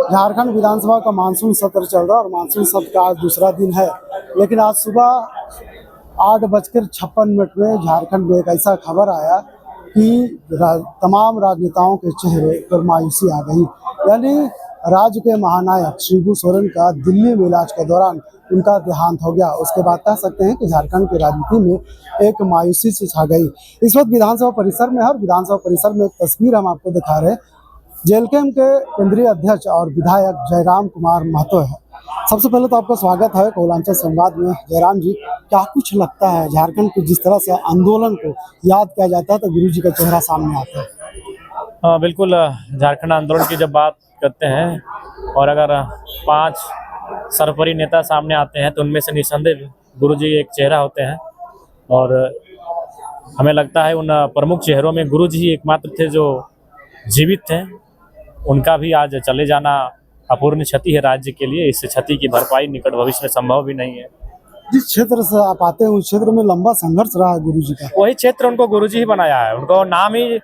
झारखंड विधानसभा का मानसून सत्र चल रहा है और मानसून सत्र का आज दूसरा दिन है। लेकिन आज सुबह 8:56 में झारखंड में एक ऐसा खबर आया कि तमाम राजनेताओं के चेहरे पर मायूसी आ गई। यानी राज्य के महानायक शिबू सोरेन का दिल्ली में इलाज के दौरान उनका देहांत हो गया। उसके बाद कह सकते हैं कि झारखंड की राजनीति में एक मायूसी से छा गई। इस वक्त विधानसभा परिसर में है और विधानसभा परिसर में एक तस्वीर हम आपको दिखा रहे हैं। जेएलकेएम के केंद्रीय अध्यक्ष और विधायक जयराम कुमार महतो है। सबसे पहले तो आपका स्वागत है कोलांचल संवाद में। जयराम जी, क्या कुछ लगता है झारखंड के जिस तरह से आंदोलन को याद किया जाता है तो गुरु जी का चेहरा सामने आता है? हाँ बिल्कुल, झारखंड आंदोलन की जब बात करते हैं और अगर 5 सर्वोपरि नेता सामने आते हैं तो उनमें से निस्संदेह गुरु जी एक चेहरा होते हैं। और हमें लगता है उन प्रमुख चेहरों में गुरु जी एकमात्र थे जो जीवित थे। उनका भी आज चले जाना अपूर्ण क्षति है राज्य के लिए। इस क्षति की भरपाई निकट भविष्य में संभव भी नहीं है। जिस क्षेत्र से आप आते हैं उस क्षेत्र में लंबा संघर्ष रहा है गुरु जी का। वही क्षेत्र उनको गुरु जी ही बनाया है। उनको नाम ही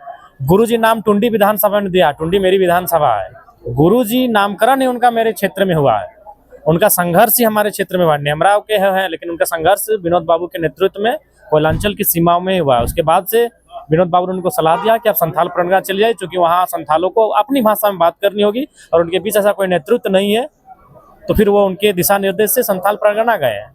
गुरु जी नाम टुंडी विधानसभा ने दिया। टुंडी मेरी विधानसभा है। गुरु जी नामकरण ही उनका मेरे क्षेत्र में हुआ है। उनका संघर्ष ही हमारे क्षेत्र में हुआ। नेमराव के है लेकिन उनका संघर्ष विनोद बाबू के नेतृत्व में कोयलांचल की सीमाओं में हुआ है। उसके बाद से विनोद बाबू ने उनको सलाह दिया कि आप संथाल परगना चले जाइए, क्योंकि वहाँ संथालों को अपनी भाषा में बात करनी होगी और उनके बीच ऐसा कोई नेतृत्व नहीं है। तो फिर वो उनके दिशा निर्देश से संथाल परगना गए हैं।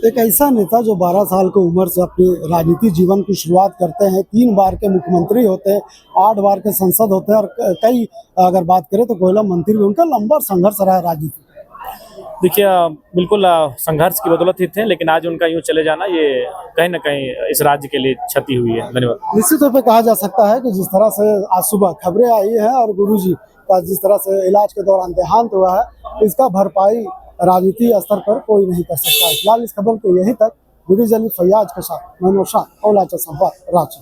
एक ऐसा नेता जो 12 साल की उम्र से अपनी राजनीतिक जीवन की शुरुआत करते हैं, 3 बार के मुख्यमंत्री होते हैं, 8 बार के संसद होते हैं और कई अगर बात करें तो कोयला मंत्री भी। उनका लंबा संघर्ष रहा है राजनीति। देखिए, बिल्कुल संघर्ष की बदौलत ही थे, लेकिन आज उनका यूँ चले जाना ये कहीं ना कहीं इस राज्य के लिए क्षति हुई है। धन्यवाद। निश्चित तौर पर कहा जा सकता है कि जिस तरह से आज सुबह खबरें आई है और गुरुजी का जिस तरह से इलाज के दौरान देहांत हुआ है, इसका भरपाई राजनीति स्तर पर कोई नहीं कर सकता। फिलहाल इस खबर के यही तक। वीडियो जर्नलिस्ट फैयाज के साथ मैं नौशाद, कोलांचल संवाद, रांची।